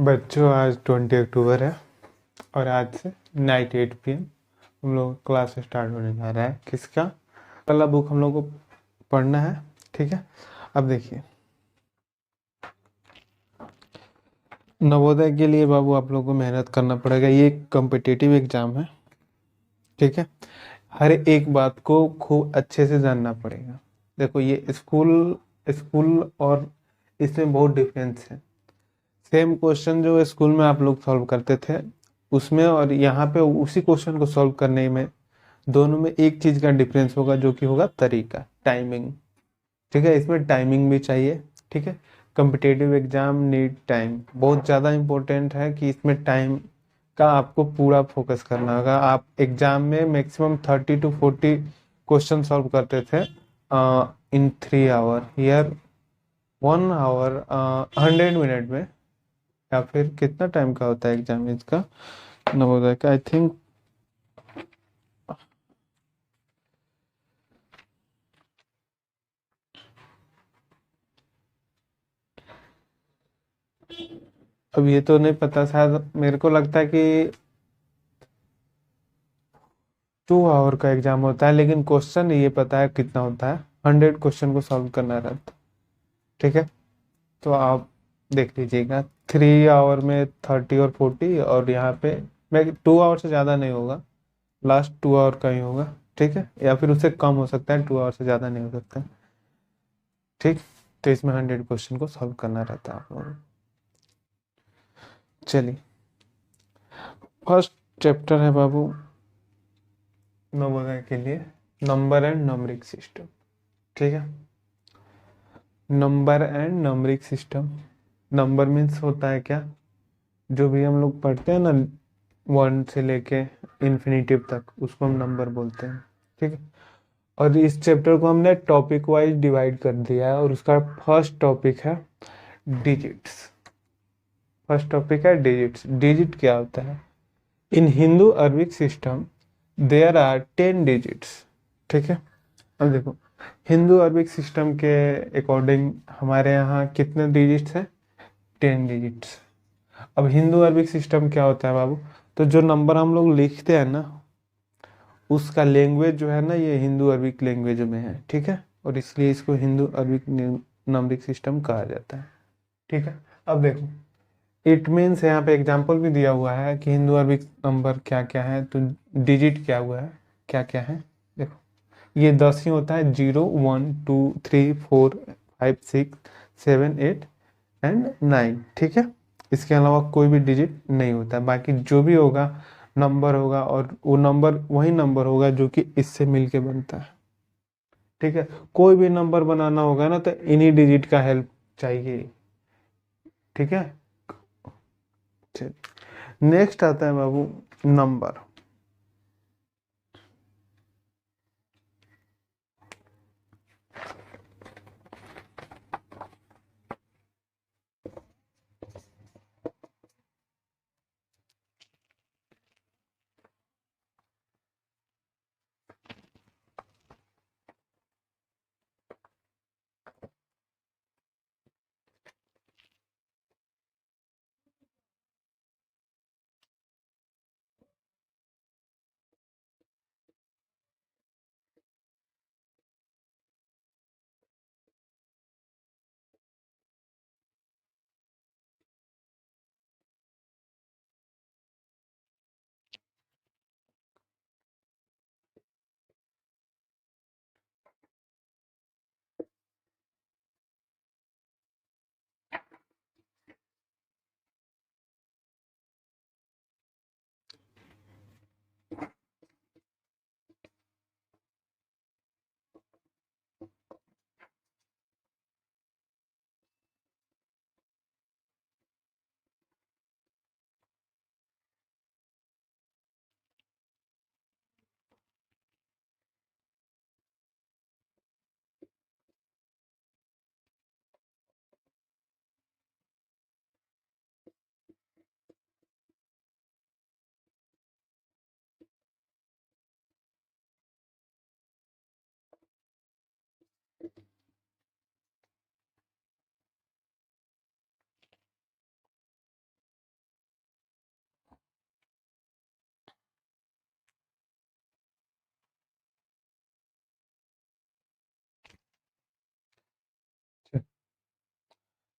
बच्चों आज 20 अक्टूबर है और आज से नाइट 8 PM हम लोग क्लास स्टार्ट होने जा रहा है। किसका पहला बुक हम लोग को पढ़ना है, ठीक है। अब देखिए, नवोदय के लिए बाबू आप लोग को मेहनत करना पड़ेगा। ये एक कॉम्पिटिटिव एग्जाम है, ठीक है। हर एक बात को खूब अच्छे से जानना पड़ेगा। देखो, ये स्कूल स्कूल और इसमें बहुत डिफरेंस है। सेम क्वेश्चन जो स्कूल में आप लोग सॉल्व करते थे उसमें और यहाँ पे उसी क्वेश्चन को सॉल्व करने में दोनों में एक चीज का डिफरेंस होगा, जो कि होगा तरीका, टाइमिंग, ठीक है। इसमें टाइमिंग भी चाहिए, ठीक है। कॉम्पिटिटिव एग्जाम नीड टाइम, बहुत ज़्यादा इंपॉर्टेंट है कि इसमें टाइम का आपको पूरा फोकस करना होगा। आप एग्जाम में मैक्सिमम 30 to 40 क्वेश्चन सॉल्व करते थे इन 3 आवर, हियर 1 आवर 100 मिनट में। या फिर कितना टाइम का होता है एग्जाम इसका, नवोदय का? आई थिंक अब ये तो नहीं पता, शायद मेरे को लगता है कि 2 आवर का एग्जाम होता है, लेकिन क्वेश्चन ये पता है कितना होता है, 100 क्वेश्चन को सॉल्व करना रहता है, ठीक है। तो आप देख लीजिएगा, 3 आवर में 30 और 40, और यहाँ पे मैं 2 आवर से ज़्यादा नहीं होगा, लास्ट 2 आवर का ही होगा, ठीक है। या फिर उससे कम हो सकता है, 2 आवर से ज़्यादा नहीं हो सकता, ठीक। तो इसमें 100 क्वेश्चन को सॉल्व करना रहता है आप लोगों को। चलिए, फर्स्ट चैप्टर है बाबू नवोदय के लिए, नंबर एंड नंबरिंग सिस्टम, ठीक है। Number and numbering system, number means होता है क्या, जो भी हम लोग पढ़ते हैं ना 1 से लेके इन्फिनिटिव तक, उसको हम नंबर बोलते हैं, ठीक है। और इस चैप्टर को हमने टॉपिक वाइज डिवाइड कर दिया है, और उसका फर्स्ट टॉपिक है डिजिट्स। फर्स्ट टॉपिक है डिजिट्स। डिजिट क्या होता है? In Hindu Arabic system there are 10 digits, ठीक है। अब देखो, हिंदू अरबिक सिस्टम के अकॉर्डिंग हमारे यहाँ कितने डिजिट्स हैं? 10 डिजिट्स। अब हिंदू अरबिक सिस्टम क्या होता है बाबू? तो जो नंबर हम लोग लिखते हैं ना, उसका लैंग्वेज जो है ना, ये हिंदू अरबिक लैंग्वेज में है, ठीक है। और इसलिए इसको हिंदू अरबिक नंबरिंग सिस्टम कहा जाता है, ठीक है। अब देखो, इट मीन्स यहाँ पे एग्जाम्पल भी दिया हुआ है कि हिंदू अरबिक नंबर क्या क्या है, तो डिजिट क्या हुआ है, क्या क्या है। देखो, ये 10 ही होता है, 0, 1, 2, 3, 4, 5, 6, 7, 8 एंड 9, ठीक है। इसके अलावा कोई भी डिजिट नहीं होता है। बाकी जो भी होगा नंबर होगा, और वो नंबर वही नंबर होगा जो कि इससे मिलके बनता है, ठीक है। कोई भी नंबर बनाना होगा ना, तो इन्हीं डिजिट का हेल्प चाहिए, ठीक है। नेक्स्ट आता है बाबू नंबर।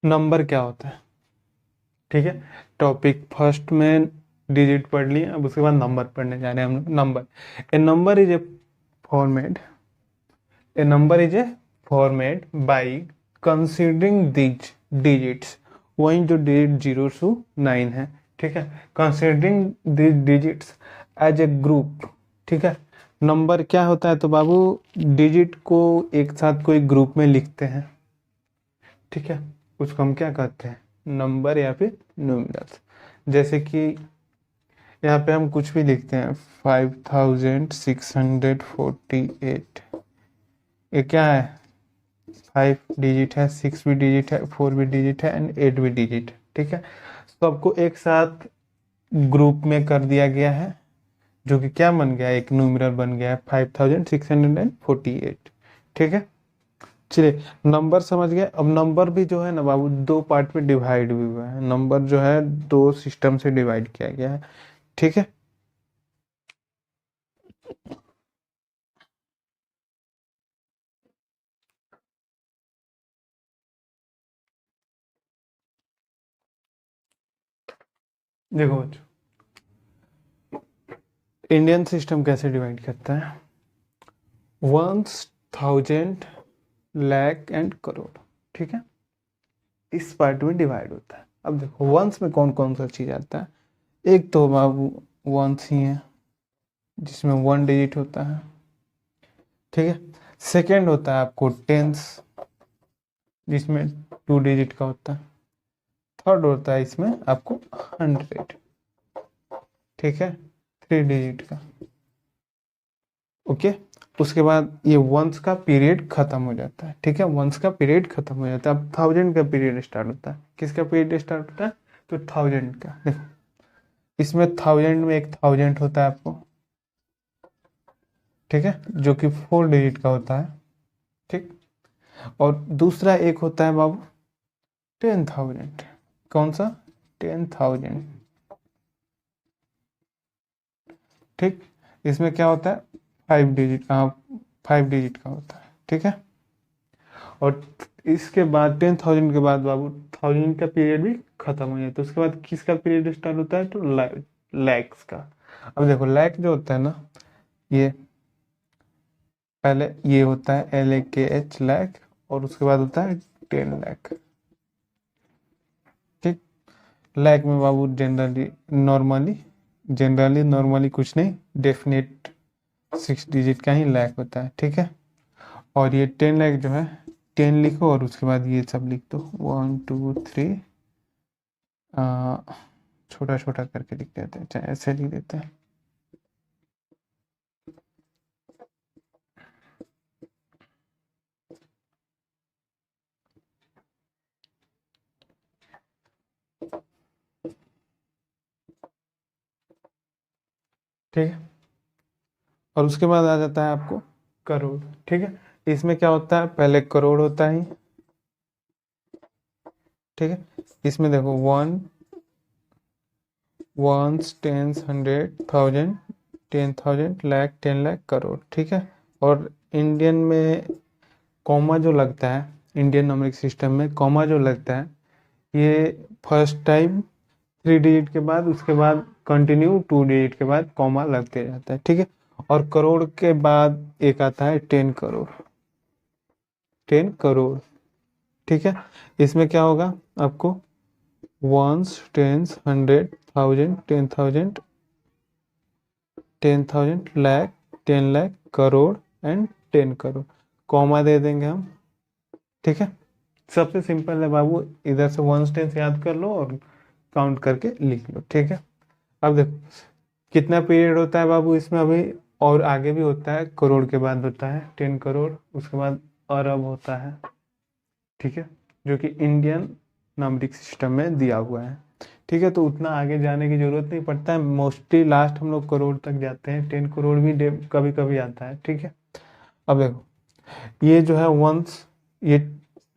नंबर क्या होता है, ठीक है। टॉपिक फर्स्ट में डिजिट पढ़ लिए, अब उसके बाद नंबर पढ़ने जा रहे हैं हम लोग। Number, a number is a format, a number is a format by considering these digits, वही जो डिजिट 0 से 9 है, ठीक है, considering these digits as a group, ठीक है। नंबर क्या होता है, तो बाबू डिजिट को एक साथ कोई ग्रुप में लिखते हैं, ठीक है, उसको हम क्या कहते हैं, नंबर या फिर न्यूमरल्स। जैसे कि यहाँ पे हम कुछ भी लिखते हैं, 5648, ये क्या है, 5 डिजिट है, 6 भी डिजिट है, 4 भी डिजिट है एंड 8 भी डिजिट, ठीक है। सबको एक साथ ग्रुप में कर दिया गया है, जो कि क्या बन गया है, एक न्यूमरल बन गया है 5648, ठीक है। चलिए, नंबर समझ गए। अब नंबर भी जो है ना बाबू, दो पार्ट में डिवाइड भी हुआ है। नंबर जो है दो सिस्टम से डिवाइड किया गया है, ठीक है। देखो बच्चों, इंडियन सिस्टम कैसे डिवाइड करता है, ones, thousand, lakh and crore, ठीक है, इस पार्ट में डिवाइड होता है। अब देखो वंस में कौन कौन सा चीज आता है, एक तो बाबू वंस ही है, जिसमें 1 डिजिट होता है, ठीक है। सेकेंड होता है आपको टेंस, जिसमें 2 डिजिट का होता है। थर्ड होता है इसमें आपको 100, ठीक है, 3 डिजिट का, ओके। उसके बाद ये वंस का पीरियड खत्म हो जाता है, ठीक है, वंस का पीरियड खत्म हो जाता है। अब थाउजेंड का पीरियड स्टार्ट होता है। किसका पीरियड स्टार्ट होता है, तो थाउजेंड का। देखो इसमें थाउजेंड में एक थाउजेंड होता है आपको, ठीक है, जो कि 4 डिजिट का होता है, ठीक। और दूसरा एक होता है बाबू 10,000, कौन सा, 10,000, ठीक। इसमें क्या होता है, 5 डिजिट, 5 डिजिट का होता है, ठीक है। और इसके बाद 10,000 के बाद बाबू थाउजेंड का पीरियड भी खत्म हो जाता है। उसके बाद किसका पीरियड स्टार्ट होता है, तो लैक्स का। अब देखो लैक जो होता है ना, ये पहले ये होता है LAKH, लैक, और उसके बाद होता है 10 लाख, ठीक। लैक में बाबू जनरली कुछ नहीं, डेफिनेट 6 डिजिट का ही लैक होता है, ठीक है। और ये 10 लाख जो है, 10 लिखो और उसके बाद ये सब लिख दो, 1 2 3, छोटा छोटा करके लिख देते हैं, चाहे ऐसे लिख देते हैं, ठीक है। और उसके बाद आ जाता है आपको करोड़, ठीक है। इसमें क्या होता है, पहले करोड़ होता है, ठीक है। इसमें देखो one, ones, tens, 100, 1000, 10,000, lakh, 10 lakh, crore, ठीक है। और इंडियन में कॉमा जो लगता है, इंडियन नंबरिंग सिस्टम में कॉमा जो लगता है, ये फर्स्ट टाइम 3 डिजिट के बाद, उसके बाद कंटिन्यू 2 डिजिट के बाद कॉमा लगते जाता है, ठीक है। और करोड़ के बाद एक आता है 10 करोड़, 10 करोड़, ठीक है। इसमें क्या होगा आपको, ones, tens, 100, 1000, 10,000, 10,000, lakh, 10 lakh, crore and 10 crore, comma दे देंगे हम, ठीक है। सबसे सिंपल है बाबू, इधर से वंस टेंस याद कर लो और काउंट करके लिख लो, ठीक है। अब देखो कितना पीरियड होता है बाबू इसमें अभी, और आगे भी होता है, करोड़ के बाद होता है 10 करोड़, उसके बाद अरब होता है, ठीक है, जो कि इंडियन नंबरिंग सिस्टम में दिया हुआ है, ठीक है। तो उतना आगे जाने की जरूरत नहीं पड़ता है, मोस्टली लास्ट हम लोग करोड़ तक जाते हैं, 10 करोड़ भी कभी कभी आता है, ठीक है। अब देखो ये जो है वंस, ये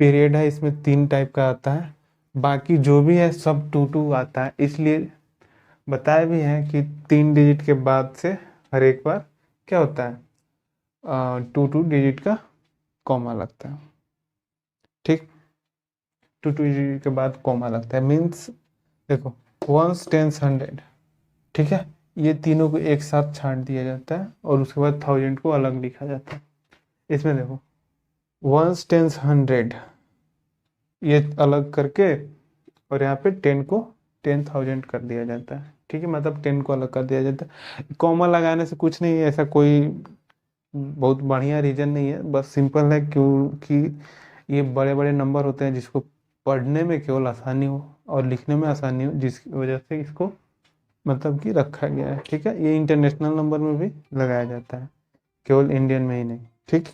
पीरियड है, इसमें 3 टाइप का आता है, बाकी जो भी है सब 2 2 आता है, इसलिए बताया भी है कि 3 डिजिट के बाद से हर एक बार क्या होता है, 2 2 डिजिट का कॉमा लगता है, ठीक। टू डिजिट के बाद कॉमा लगता है, मीन्स देखो वंस टेंस हंड्रेड, ठीक है, ये तीनों को एक साथ छांट दिया जाता है और उसके बाद थाउजेंड को अलग लिखा जाता है। इसमें देखो वंस टेंस हंड्रेड ये अलग करके और यहाँ पे 10 को 10,000 कर दिया जाता है, ठीक है, मतलब 10 को अलग कर दिया जाता है। कॉमा लगाने से कुछ नहीं है, ऐसा कोई बहुत बढ़िया रीजन नहीं है, बस सिंपल है क्योंकि ये बड़े बड़े नंबर होते हैं जिसको पढ़ने में केवल आसानी हो और लिखने में आसानी हो, जिसकी वजह से इसको मतलब कि रखा गया है, ठीक है। ये इंटरनेशनल नंबर में भी लगाया जाता है, केवल इंडियन में ही नहीं, ठीक।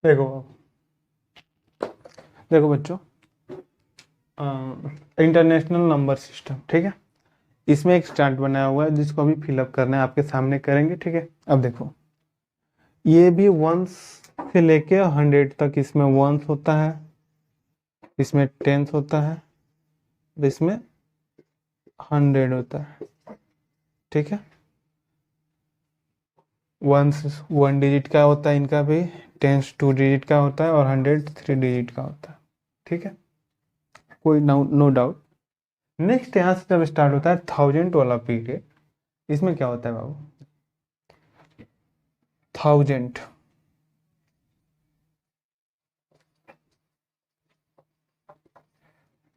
देखो देखो बच्चों, इंटरनेशनल नंबर सिस्टम, ठीक है, इसमें एक चार्ट बनाया हुआ है जिसको अभी फिलअप करना है, आपके सामने करेंगे, ठीक है। अब देखो ये भी वंस से लेके 100 तक, इसमें वंस होता है, इसमें टेंस होता है, इसमें 100 होता है, ठीक है। वंस 1 डिजिट का होता है इनका भी, टेंस 2 डिजिट का होता है और 100 3 डिजिट का होता है, ठीक है, कोई नो डाउट। नेक्स्ट यहाँ से जब स्टार्ट होता है 1000 वाला पीरियड, इसमें क्या होता है बाबू, 1000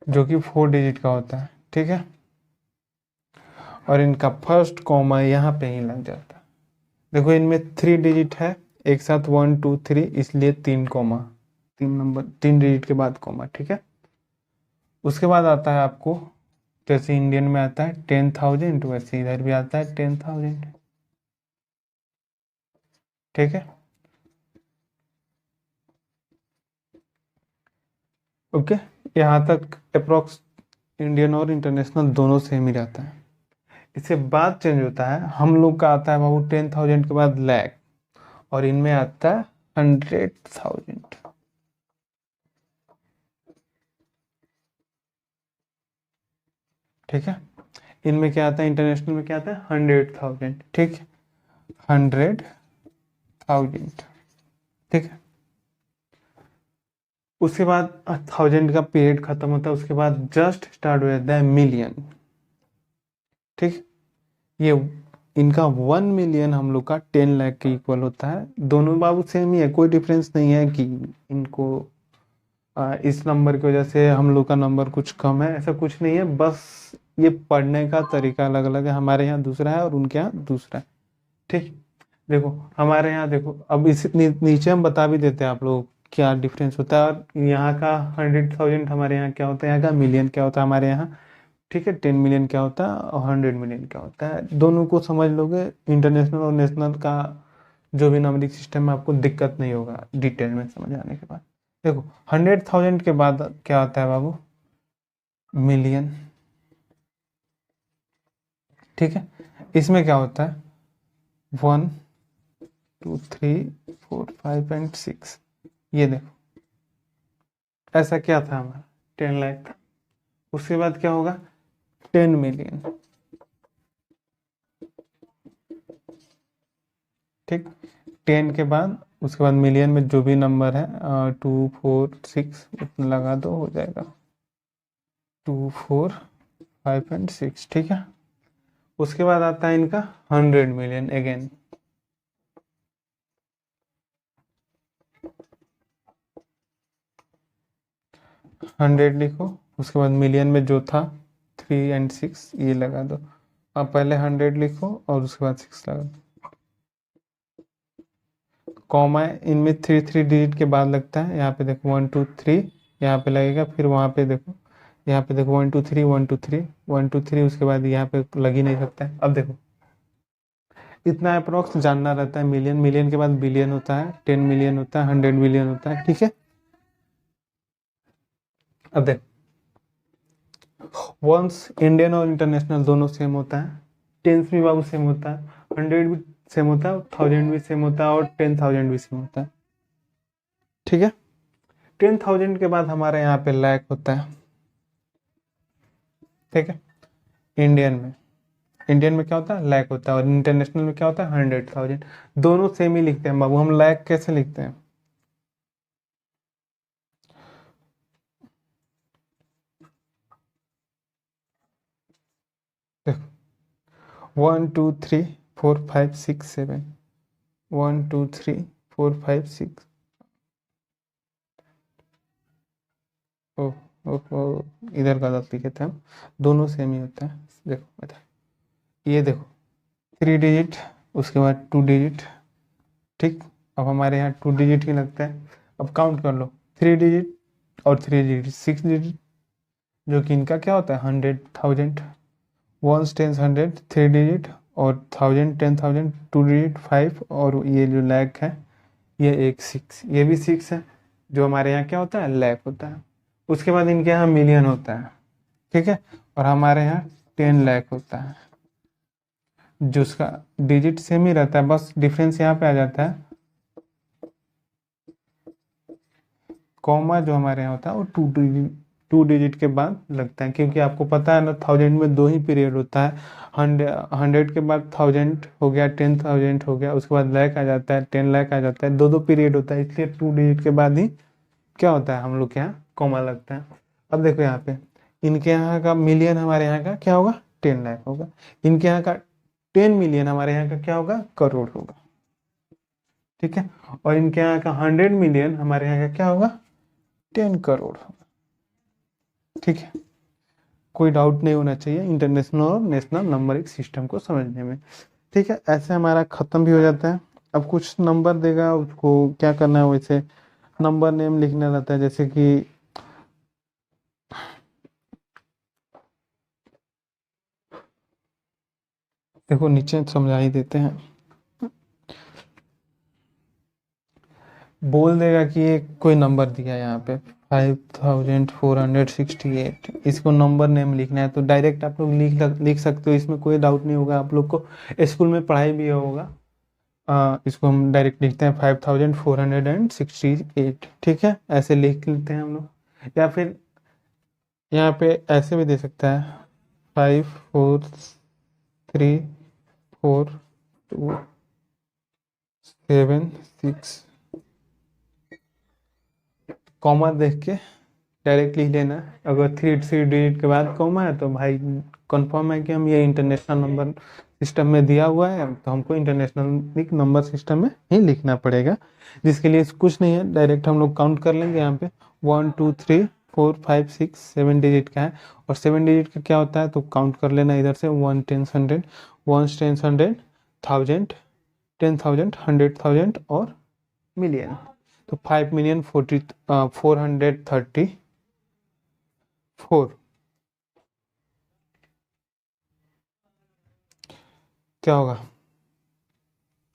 जो कि 4 डिजिट का होता है, ठीक है, और इनका फर्स्ट कॉमा यहाँ पे ही लग जाता है। देखो इनमें 3 डिजिट है, एक साथ 1 2 3, इसलिए 3 कॉमा, 3 नंबर 3 डिजिट के बाद कॉमा, ठीक है। उसके बाद आता है आपको, जैसे इंडियन में आता है 10,000, वैसे इधर भी आता है 10,000, ठीक है, ओके। यहाँ तक अप्रोक्स इंडियन और इंटरनेशनल दोनों सेम ही रहता है। इसके बाद चेंज होता है, हम लोग का आता है बाबू 10,000 के बाद लैख, और इनमें आता है 100,000, ठीक है। इनमें क्या आता है, इंटरनेशनल में क्या आता है 100,000, ठीक है, 100,000, ठीक है। उसके बाद 1000 का पीरियड खत्म होता है, उसके बाद जस्ट स्टार्ट हो जाता है मिलियन, ठीक। ये इनका 1 मिलियन हम लोग का 10 लाख के इक्वल होता है। दोनों बाबू सेम ही है, कोई डिफरेंस नहीं है कि इनको इस नंबर की वजह से हम लोग का नंबर कुछ कम है, ऐसा कुछ नहीं है, बस ये पढ़ने का तरीका अलग अलग है, हमारे यहाँ दूसरा है और उनके यहाँ दूसरा है, ठीक। देखो हमारे यहाँ देखो, अब इस नीचे हम बता भी देते हैं आप लोग क्या डिफरेंस होता है, और यहाँ का 100,000 हमारे यहाँ क्या होता है, यहाँ का मिलियन क्या होता है हमारे यहाँ, ठीक है, 10 मिलियन क्या होता है और 100 मिलियन क्या होता है, दोनों को समझ लोगे। इंटरनेशनल और नेशनल का जो भी नंबरिंग सिस्टम में आपको दिक्कत नहीं होगा डिटेल में समझ आने के बाद। देखो 100,000 के बाद क्या आता है बाबू, मिलियन, ठीक है। इसमें क्या होता है 1 2 3 4 5 एंड 6, ये देखो ऐसा क्या था हमारा 10 लाख था। उसके बाद क्या होगा 10 मिलियन, ठीक। 10 के बाद उसके बाद मिलियन में जो भी नंबर है 2 4 6 उतना लगा दो, हो जाएगा 2 4 5 एंड 6, ठीक है। उसके बाद आता है इनका 100 मिलियन अगेन, हंड्रेड लिखो, उसके बाद मिलियन में जो था 3 एंड 6 ये लगा दो। अब पहले 100 लिखो और उसके बाद 6 लगा दो, कॉमा इनमें 3 3 डिजिट के बाद लगता है, यहाँ पे देखो 1 2 3 यहाँ पे लगेगा, फिर वहाँ पे देखो, यहाँ पे देखो 1 2 3 1 2 3 1 2 3, उसके बाद यहाँ पे लग ही नहीं सकता है। अब देखो इतना अप्रोक्स जानना रहता है। मिलियन, मिलियन के बाद बिलियन होता है, 10 मिलियन होता है, 100 बिलियन होता है, ठीक है। अब देख, वंस इंडियन और इंटरनेशनल दोनों सेम होता है, टेंस भी बाबू सेम होता है, 100 भी सेम होता है, 1000 भी सेम होता है और 10,000 भी सेम होता है, ठीक है। 10,000 के बाद हमारे यहाँ पे लाख होता है, ठीक है। इंडियन में क्या होता है, लाख होता है, और इंटरनेशनल में क्या होता है, 100,000। दोनों सेम ही लिखते हैं बाबू। हम लाख कैसे लिखते हैं, देखो 1 2 3 4 5 6 7, 1 2 3 4 5 6, ओ ओ इधर गलत लिखे थे हम, दोनों सेम ही होता है। देखो बता, ये देखो 3 डिजिट, उसके बाद 2 डिजिट, ठीक। अब हमारे यहाँ 2 डिजिट ही लगता है। अब काउंट कर लो, 3 डिजिट और 3 डिजिट 6 डिजिट, जो कि इनका क्या होता है, 100,000। वंस टेंस 100 3 डिजिट, और 1000 10,000 2 डिजिट 5, और ये जो लैक है ये एक 6, ये भी 6 है, जो हमारे यहाँ क्या होता है, लैक होता है। उसके बाद इनके यहाँ मिलियन होता है, ठीक है, और हमारे यहाँ 10 लाख होता है, जो उसका डिजिट सेम ही रहता है, बस डिफरेंस यहाँ पे आ जाता है, कॉमा जो हमारे यहाँ होता है वो 2 डिजिट के बाद लगता है, क्योंकि आपको पता है ना, 1000 में 2 ही पीरियड होता है। 100 के बाद 1000 हो गया, 10,000 हो गया, उसके बाद लाख आ जाता है, 10 लाख आ जाता है, दो दो पीरियड होता है, इसलिए 2 डिजिट के बाद ही क्या होता है, हम लोग के यहाँ कॉमा लगता है। अब देखो यहाँ पे, इनके यहाँ का मिलियन हमारे यहाँ का क्या होगा, 10 लाख होगा। इनके यहाँ का 10 मिलियन हमारे यहाँ का क्या होगा, करोड़ होगा, ठीक है। और इनके यहाँ का 100 मिलियन हमारे यहाँ का क्या होगा, 10 करोड़ होगा, ठीक है। कोई डाउट नहीं होना चाहिए इंटरनेशनल और नेशनल नंबरिंग सिस्टम को समझने में, ठीक है। ऐसे हमारा खत्म भी हो जाता है। अब कुछ नंबर देगा, उसको क्या करना है, वैसे नंबर नेम लिखना रहता है, जैसे कि देखो नीचे समझा ही देते हैं। बोल देगा कि ये कोई नंबर दिया है यहाँ पे 5468, इसको नंबर नेम लिखना है, तो डायरेक्ट आप लोग लिख सकते हो, इसमें कोई डाउट नहीं होगा। आप लोग को स्कूल में पढ़ाई भी होगा। इसको हम डायरेक्ट लिखते हैं 5468, ठीक है, ऐसे लिख लेते हैं हम लोग। या फिर यहाँ पे ऐसे भी दे सकता है 543427 6, कॉमा देख के डायरेक्ट लिख लेना। अगर 3 डिजिट के बाद कॉमा है तो भाई कंफर्म है कि हम ये इंटरनेशनल नंबर सिस्टम में दिया हुआ है, तो हमको इंटरनेशनल नंबर सिस्टम में ही लिखना पड़ेगा, जिसके लिए कुछ नहीं है, डायरेक्ट हम लोग काउंट कर लेंगे। यहाँ पे 1 2 3 4 5 6 7 डिजिट का है, और 7 डिजिट का क्या होता है, तो काउंट कर लेना इधर से 1 10 100, 1 10 100 1000 10,000 100,000 और मिलियन। तो 5,434 क्या होगा,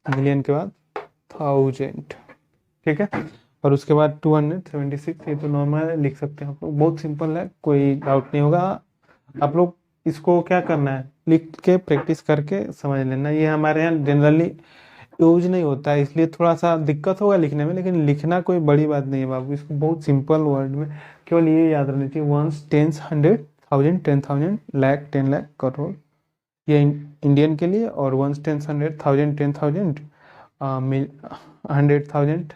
मिलियन के बाद 1000, ठीक है। और उसके बाद 276, ये तो नॉर्मल लिख सकते हैं आप लोग, बहुत सिंपल है, कोई डाउट नहीं होगा। आप लोग इसको क्या करना है, लिख के प्रैक्टिस करके समझ लेना। ये हमारे यहाँ जनरली यूज नहीं होता है, इसलिए थोड़ा सा दिक्कत होगा लिखने में, लेकिन लिखना कोई बड़ी बात नहीं है बाबू, इसको बहुत सिंपल वर्ड में केवल ये याद रखनी चाहिए, वंस टेंस 100,000 10,000 लाख 10 लाख करोड़, ये इंडियन के लिए। और वंस टेंस 100,000 10,000 100,000,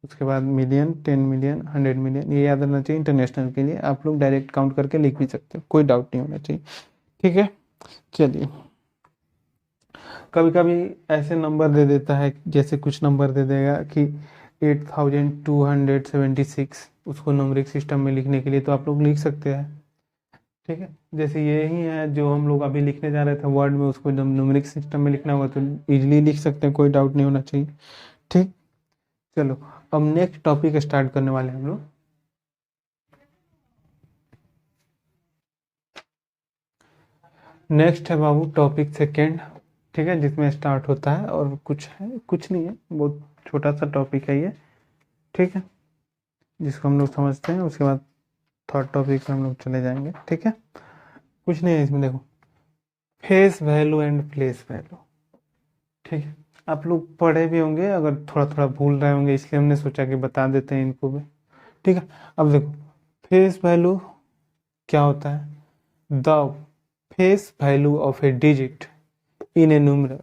उसके बाद मिलियन 10 मिलियन 100 मिलियन, ये याद रखना चाहिए। इंटरनेशनल के लिए आप लोग डायरेक्ट काउंट करके लिख भी सकते हो, कोई डाउट नहीं होना चाहिए, ठीक है। चलिए, कभी कभी ऐसे नंबर दे देता है, जैसे कुछ नंबर दे देगा कि 8,276, उसको नंबरिंग सिस्टम में लिखने के लिए तो आप लोग लिख सकते हैं, ठीक है। जैसे ये ही है जो हम लोग अभी लिखने जा रहे थे वर्ड में, उसको जब न्यूमेरिक सिस्टम में लिखना होगा तो इजीली लिख सकते हैं, कोई डाउट नहीं होना चाहिए, ठीक। चलो, अब नेक्स्ट टॉपिक स्टार्ट करने वाले हैं हम लोग। नेक्स्ट है बाबू टॉपिक सेकेंड, ठीक है, जिसमें स्टार्ट होता है और कुछ है, कुछ नहीं है, बहुत छोटा सा टॉपिक है ये, ठीक है, जिसको हम लोग समझते हैं। उसके बाद थर्ड टॉपिक पे हम लोग चले जाएंगे, ठीक है। कुछ नहीं है इसमें, देखो face value and place value, ठीक है। आप लोग पढ़े भी होंगे, अगर थोड़ा थोड़ा भूल रहे होंगे, इसलिए हमने सोचा कि बता देते हैं इनको भी, ठीक है। अब देखो फेस वैल्यू क्या होता है, the face value of A digit in A numeral,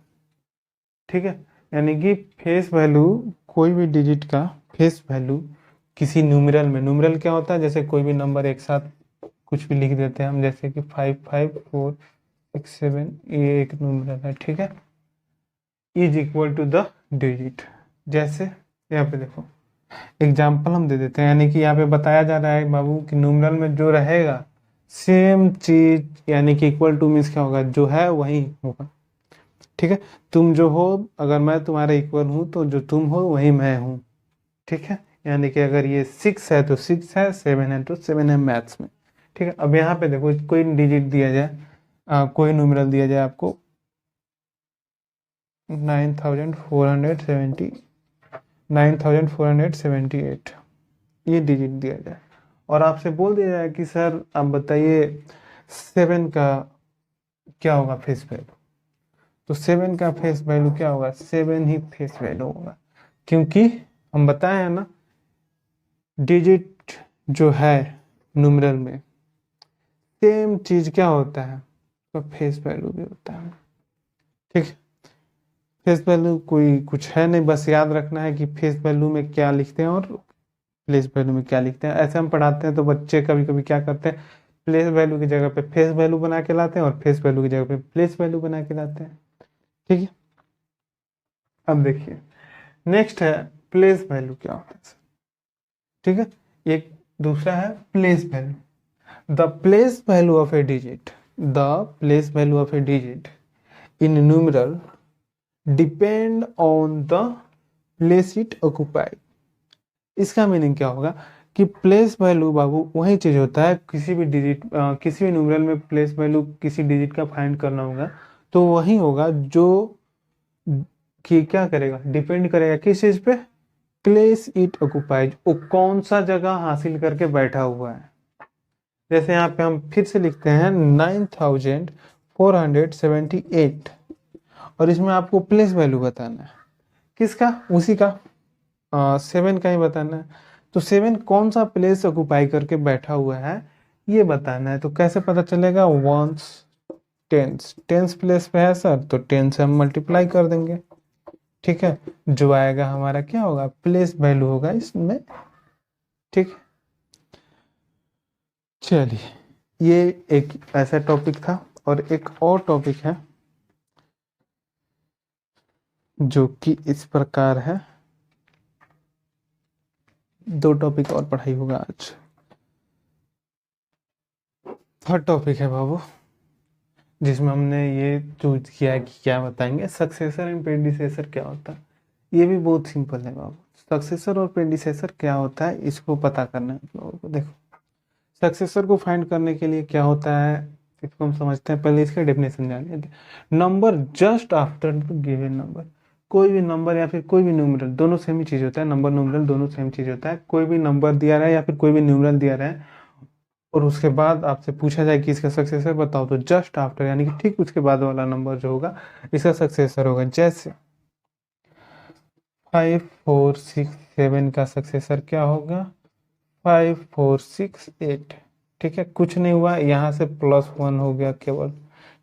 ठीक है। यानी कि फेस वैल्यू, कोई भी डिजिट का फेस वैल्यू किसी न्यूमरल में, न्यूमरल क्या होता है, जैसे कोई भी नंबर एक साथ कुछ भी लिख देते हैं हम, जैसे कि 5546 7, ये एक न्यूमरल है, ठीक है, is equal to the digit. जैसे यहाँ पे देखो एग्जाम्पल हम दे देते हैं, यानी कि यहाँ पे बताया जा रहा है बाबू कि न्यूमरल में जो रहेगा सेम चीज, यानी कि इक्वल टू मीन्स क्या होगा, जो है वही होगा, ठीक है। तुम जो हो, अगर मैं तुम्हारे इक्वल हूँ तो जो तुम हो वही मैं हूँ, ठीक है। यानी कि अगर ये 6 है तो 6 है, 7 है तो 7 है मैथ्स में, ठीक है। अब यहाँ पे देखो कोई डिजिट दिया जाए, कोई न्यूमरल दिया जाए आपको 9470 9478, ये डिजिट दिया जाए और आपसे बोल दिया जाए कि सर आप बताइए 7 का क्या होगा फेस वैल्यू, तो 7 का फेस वैल्यू क्या होगा, 7 ही फेस वैल्यू होगा, क्योंकि हम बताए हैं ना, डिजिट जो है न्यूमरल में सेम चीज क्या होता है, तो फेस वैल्यू भी होता है, ठीक है। फेस वैल्यू कोई कुछ है नहीं, बस याद रखना है कि फेस वैल्यू में क्या लिखते हैं और प्लेस वैल्यू में क्या लिखते हैं। ऐसे हम पढ़ाते हैं तो बच्चे कभी कभी क्या करते हैं, प्लेस वैल्यू की जगह पे फेस वैल्यू बना के लाते हैं और फेस वैल्यू की जगह पे प्लेस वैल्यू बना के लाते हैं, ठीक है। अब देखिए नेक्स्ट है प्लेस वैल्यू क्या होता है, ठीक है। एक दूसरा है place value, the place value of A digit, the place value of A digit in numeral depend on the place it occupied. इसका मीनिंग क्या होगा कि प्लेस वैल्यू बाबू वही चीज होता है, किसी भी डिजिट किसी भी न्यूमरल में प्लेस वैल्यू किसी डिजिट का फाइंड करना होगा तो वही होगा जो कि क्या करेगा, डिपेंड करेगा किस चीज पे, प्लेस इट ऑक्युपाइज, वो कौन सा जगह हासिल करके बैठा हुआ है। जैसे यहाँ पे हम फिर से लिखते हैं 9478 और इसमें आपको प्लेस वैल्यू बताना है, किसका, उसी का 7 का ही बताना है। तो 7 कौन सा प्लेस ऑक्युपाई करके बैठा हुआ है ये बताना है। तो कैसे पता चलेगा, वंस टेंस, टेंस प्लेस पे है सर तो 10 से हम मल्टीप्लाई कर देंगे, ठीक है। जो आएगा हमारा क्या होगा, प्लेस वैल्यू होगा इसमें, ठीक। चलिए ये एक ऐसा टॉपिक था और एक और टॉपिक है जो कि इस प्रकार है, दो टॉपिक और पढ़ाई होगा आज। थर्ड टॉपिक है बाबू, जिसमें हमने ये चूज किया है कि क्या बताएंगे, सक्सेसर एंड प्रेडिसेसर क्या होता है। ये भी बहुत सिंपल है बाबू, सक्सेसर और प्रेडिसेसर क्या होता है इसको पता करना है आप लोगों को। देखो सक्सेसर को फाइंड करने के लिए क्या होता है इसको हम समझते हैं, पहले इसका डेफिनेशन जान लेते हैं। Number just after the given number, कोई भी नंबर या फिर कोई भी न्यूमरल, दोनों सेम ही चीज होता है, नंबर न्यूमरल दोनों सेम चीज होता है। कोई भी नंबर दिया रहा है या फिर कोई भी न्यूमरल दिया रहा है और उसके बाद आपसे पूछा जाए कि इसका सक्सेसर बताओ, तो जस्ट आफ्टर यानी कि ठीक उसके बाद वाला नंबर जो होगा इसका सक्सेसर होगा। जैसे 5467 का सक्सेसर क्या होगा, 5468, ठीक है। कुछ नहीं हुआ, यहाँ से +1 हो गया केवल,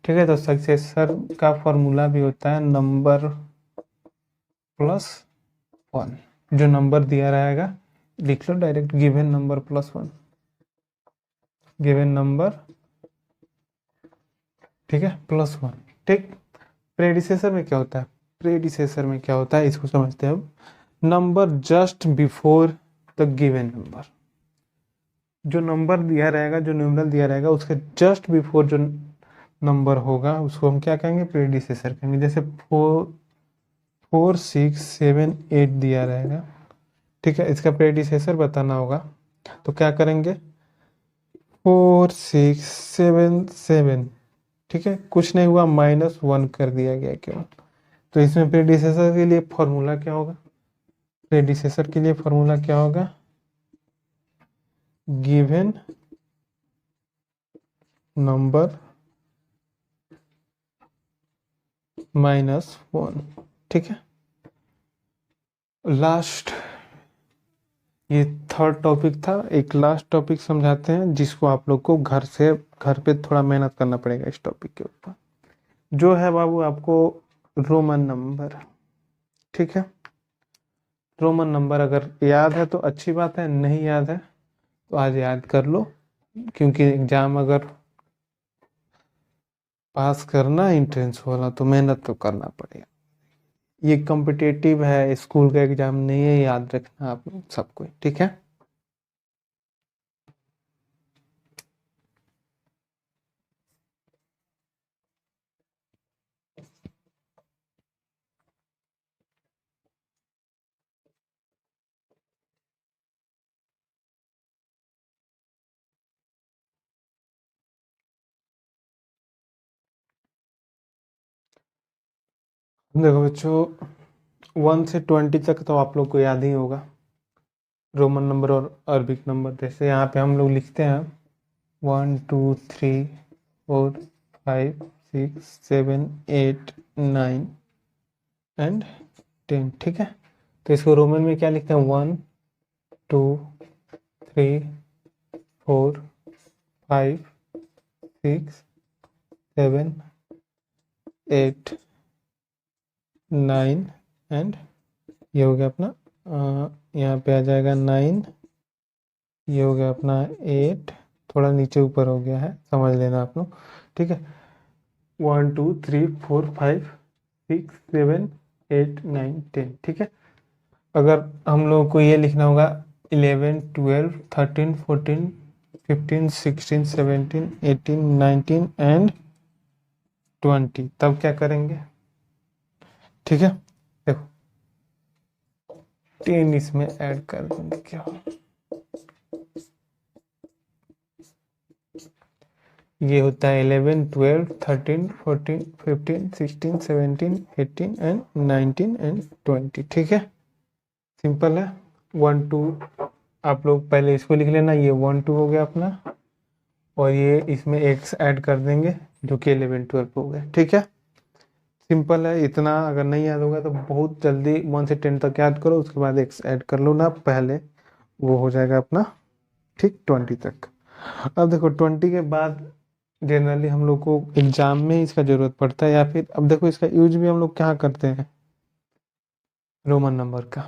ठीक है। तो सक्सेसर का फॉर्मूला भी होता है नंबर +1, जो नंबर दिया रहेगा लिख लो direct, given number +1, given number, ठीक है, +1, ठीक। प्रेडिसेसर में क्या होता है, प्रेडिसेसर में क्या होता है इसको समझते हैं अब। Number just before the given number, जो नंबर दिया रहेगा, जो न्यूमरल दिया रहेगा उसके जस्ट बिफोर जो नंबर होगा उसको हम क्या कहेंगे, प्रेडिसेसर कहेंगे। जैसे 4678 दिया रहेगा, ठीक है, इसका प्रेडिसेसर बताना होगा तो क्या करेंगे, 4677 ठीक है, कुछ नहीं हुआ, -1 कर दिया गया केवल। तो इसमें प्रेडिसेसर के लिए फॉर्मूला क्या होगा? प्रेडिसेसर के लिए फॉर्मूला क्या होगा? Given number -1। ठीक है, लास्ट, ये थर्ड टॉपिक था। एक लास्ट टॉपिक समझाते हैं जिसको आप लोग को घर पे थोड़ा मेहनत करना पड़ेगा इस टॉपिक के ऊपर, जो है बाबू आपको रोमन नंबर। ठीक है, रोमन नंबर अगर याद है तो अच्छी बात है, नहीं याद है तो आज याद कर लो, क्योंकि एग्जाम अगर पास करना एंट्रेंस वाला तो मेहनत तो करना पड़ेगा। ये कॉम्पिटिटिव है, स्कूल का एग्जाम नहीं है, याद रखना आप लोग सबको। ठीक है, देखो बच्चों 1 से 20 तक तो आप लोग को याद ही होगा, रोमन नंबर और अरबिक नंबर। जैसे यहाँ पे हम लोग लिखते हैं 1 2 3 4 5 6 7 8 9 एंड 10। ठीक है, तो इसको रोमन में क्या लिखते हैं? 1 2 3 4 5 6 7 8 9 एंड ये हो गया अपना यहाँ पे आ जाएगा 9, ये हो गया अपना 8, थोड़ा नीचे ऊपर हो गया है, समझ लेना आप लोग। ठीक है, 1 2 3 4 5 6 7 8 9 10। ठीक है, अगर हम लोग को ये लिखना होगा 11 12 13 14 15 16 17 18 19 एंड 20, तब क्या करेंगे? ठीक है, देखो 10 इसमें ऐड कर देंगे, क्या ये होता है 11 12 13 14 15 16 17 18 एंड 19 एंड 20। ठीक है, सिंपल है। 1 2 आप लोग पहले इसको लिख लेना, ये 1 2 हो गया अपना, और ये इसमें x ऐड कर देंगे जो कि 11 12 हो गया। ठीक है, सिंपल है इतना। अगर नहीं याद होगा तो बहुत जल्दी 1 से 10 तक याद करो, उसके बाद x ऐड कर लो ना पहले, वो हो जाएगा अपना ठीक 20 तक। अब देखो 20 के बाद जनरली हम लोग को एग्जाम में इसका जरूरत पड़ता है, या फिर अब देखो इसका यूज भी हम लोग क्या करते हैं रोमन नंबर का,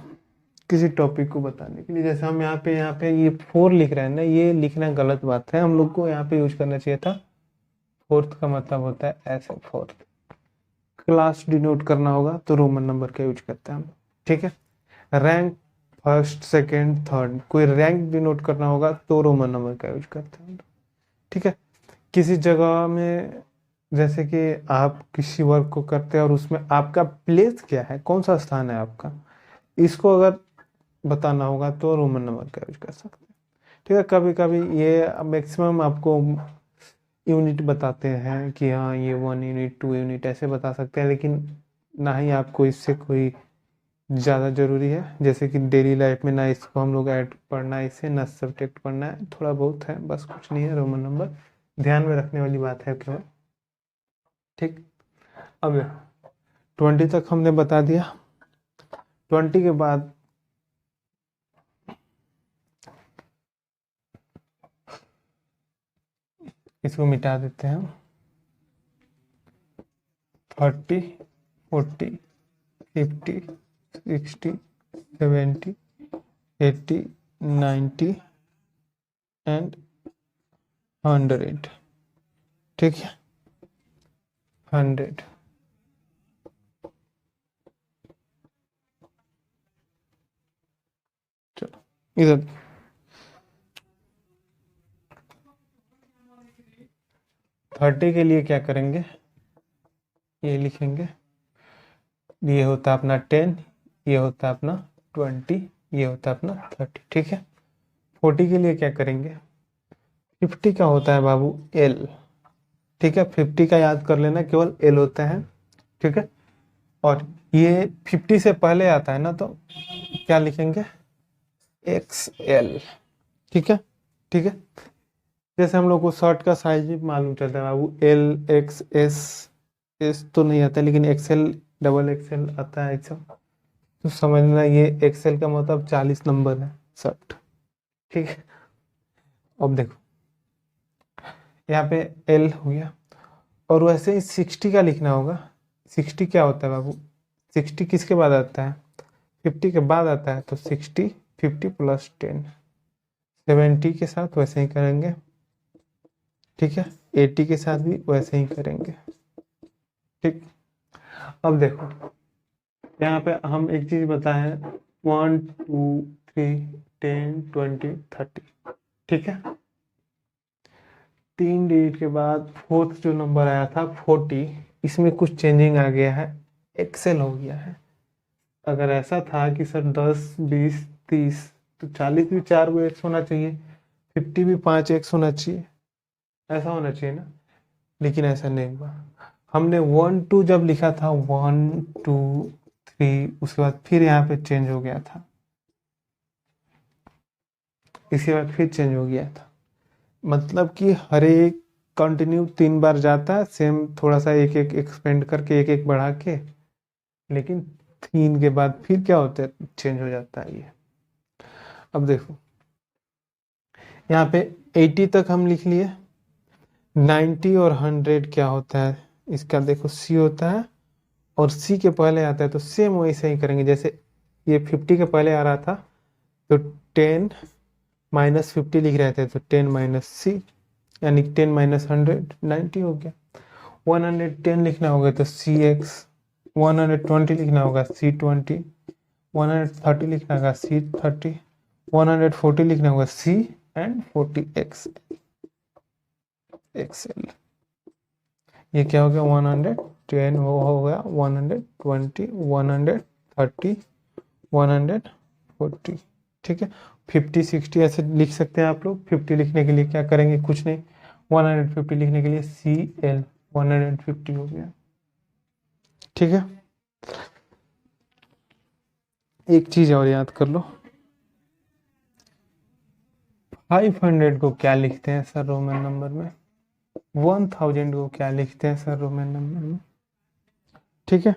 किसी टॉपिक को बताने के लिए। जैसे हम यहाँ पे ये 4 लिख रहे हैं ना, ये लिखना गलत बात है, हम लोग को यहाँ पे यूज करना चाहिए था फोर्थ का मतलब होता है ऐसे फोर्थ। क्लास डिनोट करना होगा तो रोमन नंबर का यूज करते हैं हम। ठीक है, रैंक फर्स्ट सेकंड थर्ड, कोई रैंक डिनोट करना होगा तो रोमन नंबर का यूज करते हैं। ठीक है, किसी जगह में जैसे कि आप किसी वर्क को करते हैं और उसमें आपका प्लेस क्या है, कौन सा स्थान है आपका, इसको अगर बताना होगा तो रोमन नंबर का यूज कर सकते हैं। ठीक है, कभी कभी ये मैक्सिमम आपको यूनिट बताते हैं कि हाँ ये 1 यूनिट 2 यूनिट ऐसे बता सकते हैं, लेकिन ना ही आपको इससे कोई ज़्यादा ज़रूरी है। जैसे कि डेली लाइफ में ना इसको हम लोग ऐड पढ़ना है, इससे ना सब्जेक्ट पढ़ना है, थोड़ा बहुत है बस, कुछ नहीं है। रोमन नंबर ध्यान में रखने वाली बात है केवल। ठीक, अब 20 तक हमने बता दिया। 20 के बाद इसको मिटा देते हैं। 30 40 50 60 70 80 90 एंड 100। ठीक है, 100। चलो इधर 30 के लिए क्या करेंगे, ये लिखेंगे, ये होता अपना 10, ये होता अपना 20, ये होता अपना 30। ठीक है, 40 के लिए क्या करेंगे, 50 का होता है बाबू L, ठीक है, 50 का याद कर लेना, केवल एल होता है। ठीक है, और ये 50 से पहले आता है ना, तो क्या लिखेंगे, एक्स एल। ठीक है, ठीक है। जैसे हम लोग को शर्ट का साइज भी मालूम चलता है बाबू, एल एक्स एस, एस तो नहीं आता लेकिन एक्सएल डबल एक्सएल आता है ऐसा, तो समझना ये एक्सएल का मतलब 40 नंबर है शर्ट। ठीक है, अब देखो यहाँ पे एल हो गया, और वैसे ही 60 का लिखना होगा। 60 क्या होता है बाबू, 60 किसके बाद आता है, 50 के बाद आता है, तो 60, 50 प्लस 10, 70 के साथ वैसे ही करेंगे। ठीक है, 80 के साथ भी वैसे ही करेंगे। ठीक, अब देखो यहाँ पे हम एक चीज बताए, 1 2 3 10 20 30। ठीक है, 3 डिजिट के बाद फोर्थ जो नंबर आया था 40, इसमें कुछ चेंजिंग आ गया है, एक्सेल हो गया है। अगर ऐसा था कि सर 10 20 30, तो 40 भी 4 गो एक्स होना चाहिए, 50 भी 5 एक्स होना चाहिए, ऐसा होना चाहिए ना, लेकिन ऐसा नहीं हुआ। हमने 1 2 जब लिखा था, 1 2 3, उसके बाद फिर यहाँ पे चेंज हो गया था, इसके बाद फिर चेंज हो गया था। मतलब कि हर एक कंटिन्यू 3 बार जाता है, सेम थोड़ा सा एक एक एक्सपेंड करके एक एक बढ़ा के, लेकिन 3 के बाद फिर क्या होता है, चेंज हो जाता है ये। अब देखो यहाँ पे 80 तक हम लिख लिए, 90 और 100 क्या होता है, इसका देखो सी होता है, और सी के पहले आता है, तो सेम वैसे ही करेंगे जैसे ये 50 के पहले आ रहा था, तो 10 माइनस 50 लिख रहे थे, तो 10 माइनस सी, यानी 10 माइनस 100 90 हो गया। 110 लिखना होगा तो सी एक्स, 120 लिखना होगा सी 20, 130 लिखना होगा सी 30, 140 लिखना होगा सी एंड 40 एक्स एक्सएल। ये क्या हो गया, 110 वो हो गया 120 130 140। ठीक है, 50 60 ऐसे लिख सकते हैं आप लोग। 50 लिखने के लिए क्या करेंगे, कुछ नहीं, 150 लिखने के लिए सी एल 150 हो गया। ठीक है, एक चीज और याद कर लो, 500 को क्या लिखते हैं सर रोमन नंबर में, 1000 को क्या लिखते हैं सर रोमन नंबर में। ठीक है,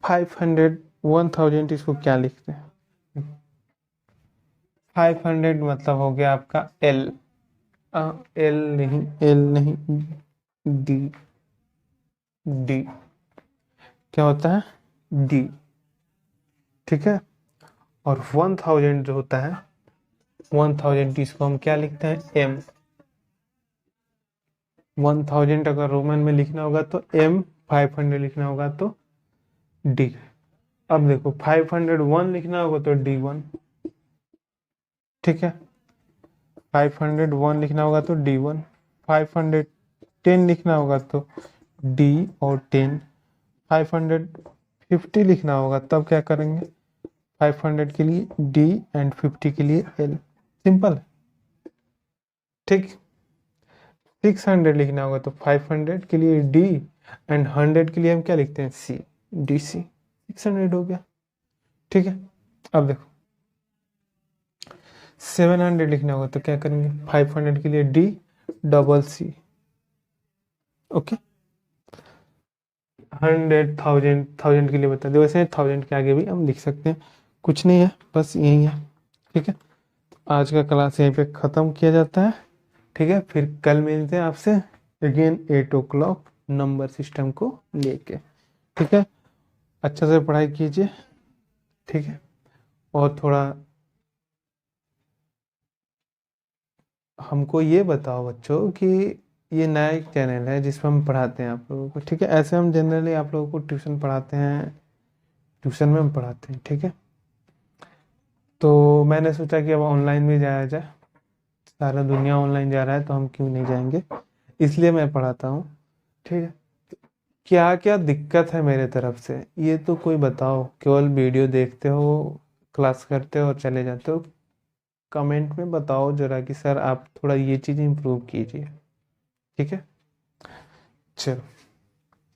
500 1000 इसको क्या लिखते हैं, 500 मतलब हो गया आपका एल, एल नहीं, एल नहीं, डी, डी क्या होता है, डी। ठीक है, और 1000 जो होता है, 1000 इसको हम क्या लिखते हैं, एम। 1000 अगर रोमन में लिखना होगा तो एम, 500 लिखना होगा तो डी। अब देखो 501 लिखना होगा तो डी वन। ठीक है, 501 लिखना होगा तो डी वन, 510 लिखना होगा तो डी और 10, 550 लिखना होगा तब क्या करेंगे, 500 के लिए डी एंड 50 के लिए एल, सिंपल। ठीक, 600 लिखना होगा तो 500 के लिए डी एंड 100 के लिए हम क्या लिखते हैं, सी, डी सी, 600 हो गया। ठीक है, अब देखो 700 लिखना होगा तो क्या करेंगे, 500 के लिए डी डबल सी, ओके। 100 1000 के लिए बता दो, वैसे 1000 के आगे भी हम लिख सकते हैं, कुछ नहीं है, बस यही है। ठीक है, आज का क्लास यहीं पे ख़त्म किया जाता है। ठीक है, फिर कल मिलते हैं आपसे अगेन 8 o'clock नंबर सिस्टम को लेके। ठीक है, अच्छा से पढ़ाई कीजिए। ठीक है, और थोड़ा हमको ये बताओ बच्चों कि ये नया एक चैनल है जिसमें हम पढ़ाते हैं आप लोगों को। ठीक है, ऐसे हम जनरली आप लोगों को ट्यूशन पढ़ाते हैं, ट्यूशन में हम पढ़ाते हैं। ठीक है, तो मैंने सोचा कि अब ऑनलाइन भी जाया जाए, सारा दुनिया ऑनलाइन जा रहा है तो हम क्यों नहीं जाएंगे, इसलिए मैं पढ़ाता हूँ। ठीक है, क्या क्या दिक्कत है मेरे तरफ से ये तो कोई बताओ, केवल वीडियो देखते हो, क्लास करते हो और चले जाते हो। कमेंट में बताओ जरा कि सर आप थोड़ा ये चीज़ इम्प्रूव कीजिए। ठीक है, चलो।